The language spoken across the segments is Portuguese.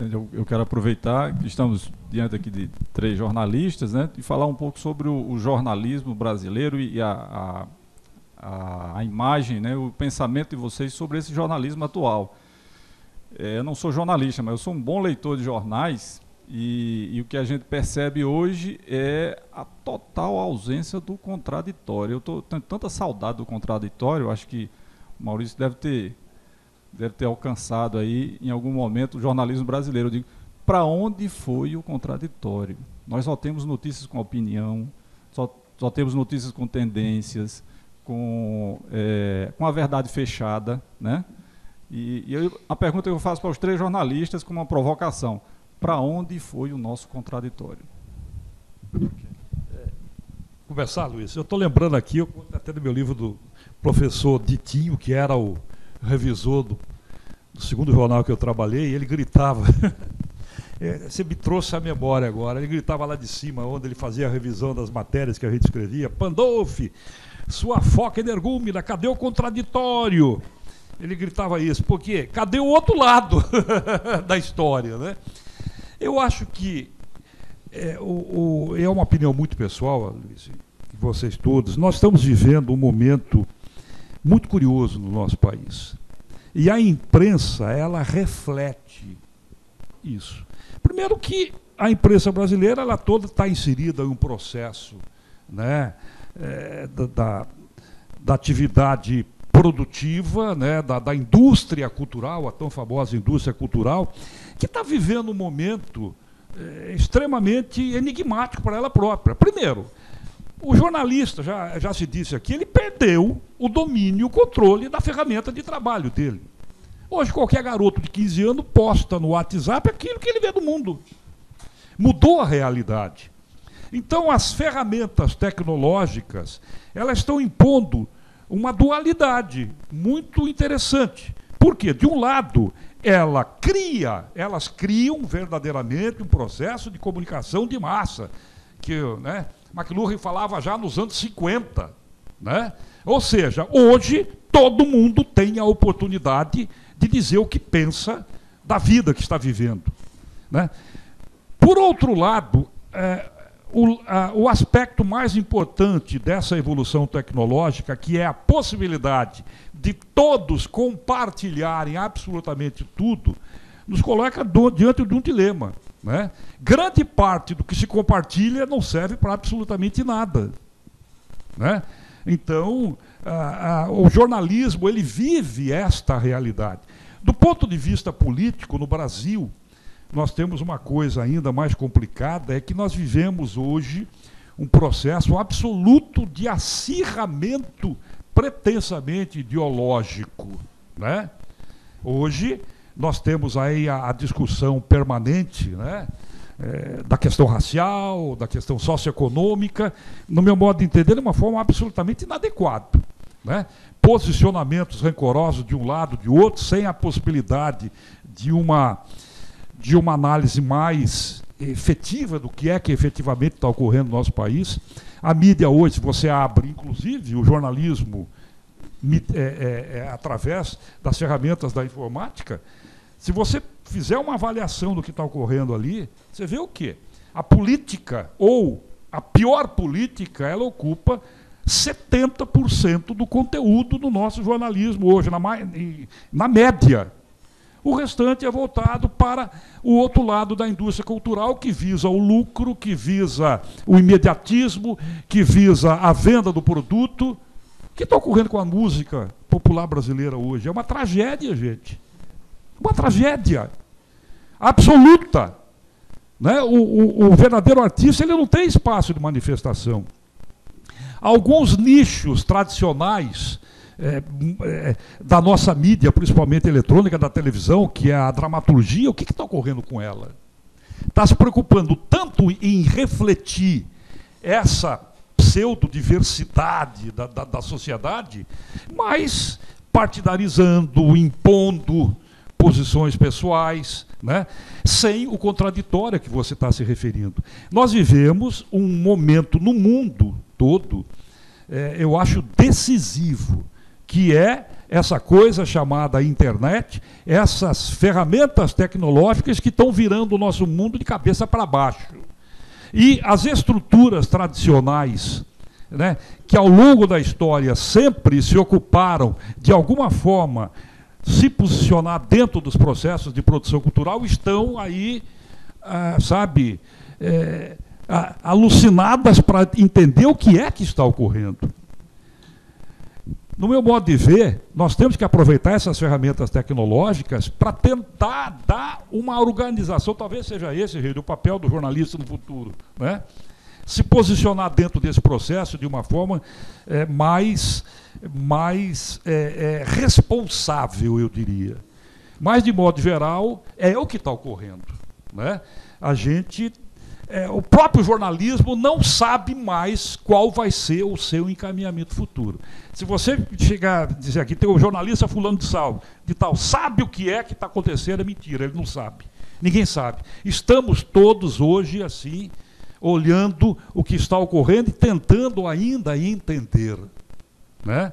Presidente, eu quero aproveitar que estamos diante aqui de 3 jornalistas, né, e falar um pouco sobre o jornalismo brasileiro e a imagem, né, o pensamento de vocês sobre esse jornalismo atual. Eu não sou jornalista, mas eu sou um bom leitor de jornais e o que a gente percebe hoje é a total ausência do contraditório. Eu tenho tanta saudade do contraditório, eu acho que o Maurício deve ter alcançado aí, em algum momento, o jornalismo brasileiro. Eu digo, para onde foi o contraditório? Nós só temos notícias com opinião, só temos notícias com tendências, com a verdade fechada, né? A pergunta que eu faço para os 3 jornalistas, como uma provocação, para onde foi o nosso contraditório? Começar, Luiz, eu estou lembrando aqui, eu conto até no meu livro do professor Ditinho, que era o revisor do segundo jornal que eu trabalhei, e ele gritava, você me trouxe a memória agora, ele gritava lá de cima, onde ele fazia a revisão das matérias que a gente escrevia: Pandolfi, sua foca energúmena, cadê o contraditório? Ele gritava isso, porque cadê o outro lado da história, né? Eu acho que é uma opinião muito pessoal, Luiz, e vocês todos, nós estamos vivendo um momento muito curioso no nosso país. E a imprensa, ela reflete isso. Primeiro que a imprensa brasileira, ela toda está inserida em um processo, né, da atividade produtiva, né, da indústria cultural, a tão famosa indústria cultural, que está vivendo um momento extremamente enigmático para ela própria. Primeiro, o jornalista, já se disse aqui, ele perdeu o domínio, o controle da ferramenta de trabalho dele. Hoje, qualquer garoto de 15 anos posta no WhatsApp aquilo que ele vê do mundo. Mudou a realidade. Então, as ferramentas tecnológicas, elas estão impondo uma dualidade muito interessante. Por quê? De um lado, elas criam verdadeiramente um processo de comunicação de massa, que, né, McLuhan falava já nos anos 50. Né? Ou seja, hoje todo mundo tem a oportunidade de dizer o que pensa da vida que está vivendo. Né? Por outro lado, o aspecto mais importante dessa evolução tecnológica, que é a possibilidade de todos compartilharem absolutamente tudo, nos coloca diante de um dilema. Né? Grande parte do que se compartilha não serve para absolutamente nada. Né? Então, o jornalismo, ele vive esta realidade. Do ponto de vista político, no Brasil, nós temos uma coisa ainda mais complicada, é que nós vivemos hoje um processo absoluto de acirramento pretensamente ideológico. Né? Hoje, nós temos aí a discussão permanente, né, da questão racial, da questão socioeconômica, no meu modo de entender, de uma forma absolutamente inadequada. Né? Posicionamentos rancorosos de um lado, de outro, sem a possibilidade de uma análise mais efetiva do que efetivamente está ocorrendo no nosso país. A mídia hoje, se você abre, inclusive, o jornalismo através das ferramentas da informática, se você fizer uma avaliação do que está ocorrendo ali, você vê o quê? A política, ou a pior política, ela ocupa 70% do conteúdo do nosso jornalismo hoje, na média. O restante é voltado para o outro lado da indústria cultural, que visa o lucro, que visa o imediatismo, que visa a venda do produto. O que está ocorrendo com a música popular brasileira hoje? É uma tragédia, gente. Uma tragédia absoluta. Né? O verdadeiro artista, ele não tem espaço de manifestação. Alguns nichos tradicionais da nossa mídia, principalmente eletrônica, da televisão, que é a dramaturgia, o que está ocorrendo com ela? Está se preocupando tanto em refletir essa pseudodiversidade da sociedade, mas partidarizando, impondo posições pessoais, né, sem o contraditório a que você está se referindo. Nós vivemos um momento no mundo todo, eu acho decisivo, que é essa coisa chamada internet, essas ferramentas tecnológicas que estão virando o nosso mundo de cabeça para baixo. E as estruturas tradicionais, né, que ao longo da história sempre se ocuparam, de alguma forma, se posicionar dentro dos processos de produção cultural, estão aí, alucinadas para entender o que é que está ocorrendo. No meu modo de ver, nós temos que aproveitar essas ferramentas tecnológicas para tentar dar uma organização, talvez seja esse, o papel do jornalista no futuro, né? Se posicionar dentro desse processo de uma forma mais responsável, eu diria. Mas, de modo geral, é o que está ocorrendo, né? O próprio jornalismo não sabe mais qual vai ser o seu encaminhamento futuro. Se você chegar a dizer aqui, tem o jornalista fulano de tal, sabe o que é que está acontecendo, é mentira, ele não sabe. Ninguém sabe. Estamos todos hoje assim, olhando o que está ocorrendo e tentando ainda entender, né?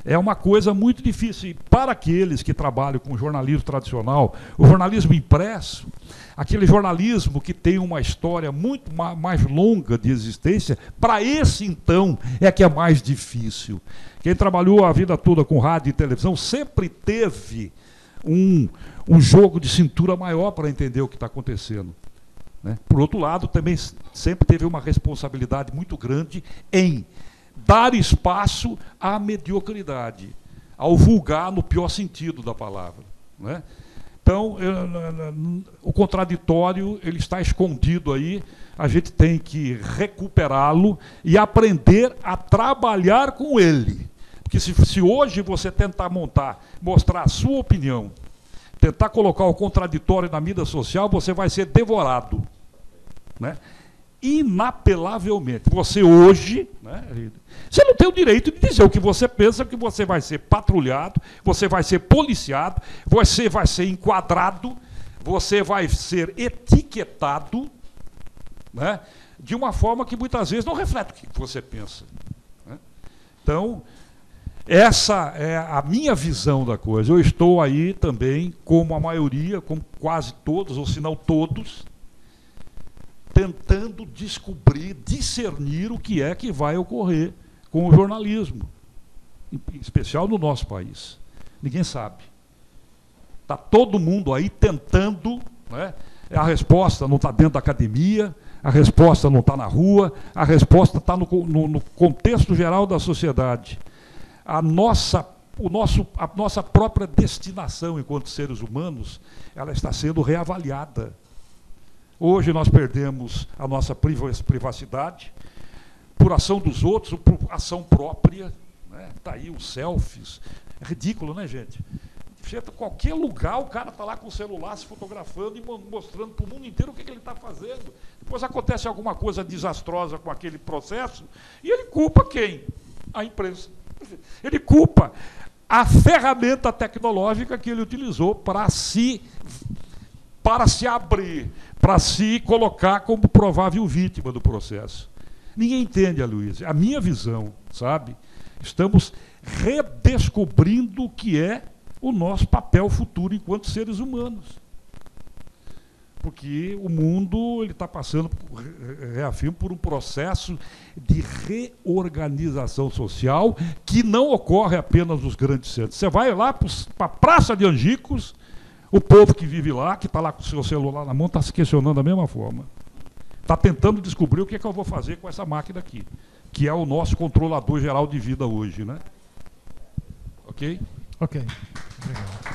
É uma coisa muito difícil. E para aqueles que trabalham com o jornalismo tradicional, o jornalismo impresso, aquele jornalismo que tem uma história muito mais longa de existência, para esse, então, é que é mais difícil. Quem trabalhou a vida toda com rádio e televisão sempre teve um jogo de cintura maior para entender o que está acontecendo, né? Por outro lado, também sempre teve uma responsabilidade muito grande em dar espaço à mediocridade, ao vulgar no pior sentido da palavra, né? Então, o contraditório ele está escondido aí, a gente tem que recuperá-lo e aprender a trabalhar com ele. Porque se hoje você tentar mostrar a sua opinião, tentar colocar o contraditório na mídia social, você vai ser devorado, né? Inapelavelmente. Você hoje, né, você não tem o direito de dizer o que você pensa, porque você vai ser patrulhado, você vai ser policiado, você vai ser enquadrado, você vai ser etiquetado, né, de uma forma que muitas vezes não reflete o que você pensa, né? Então, essa é a minha visão da coisa. Eu estou aí também, como a maioria, como quase todos, ou se não todos, tentando descobrir, discernir o que é que vai ocorrer com o jornalismo, em especial no nosso país. Ninguém sabe. Está todo mundo aí tentando, né? A resposta não está dentro da academia, a resposta não está na rua, a resposta está no contexto geral da sociedade. A nossa própria destinação enquanto seres humanos, ela está sendo reavaliada. Hoje nós perdemos a nossa privacidade por ação dos outros, ou por ação própria, né? Tá aí os selfies. É ridículo, né, gente? Qualquer lugar, o cara está lá com o celular se fotografando e mostrando para o mundo inteiro o que ele está fazendo. Depois acontece alguma coisa desastrosa com aquele processo e ele culpa quem? A imprensa. Ele culpa a ferramenta tecnológica que ele utilizou para se abrir, para se colocar como provável vítima do processo. Ninguém entende, Aloysio. A minha visão, sabe? Estamos redescobrindo o que é o nosso papel futuro enquanto seres humanos. Porque o mundo está passando, reafirmo, por um processo de reorganização social que não ocorre apenas nos grandes centros. Você vai lá para a Praça de Angicos, o povo que vive lá, que está lá com o seu celular na mão, está se questionando da mesma forma. Está tentando descobrir o que é que eu vou fazer com essa máquina aqui, que é o nosso controlador geral de vida hoje, né? Ok? Ok. Obrigado.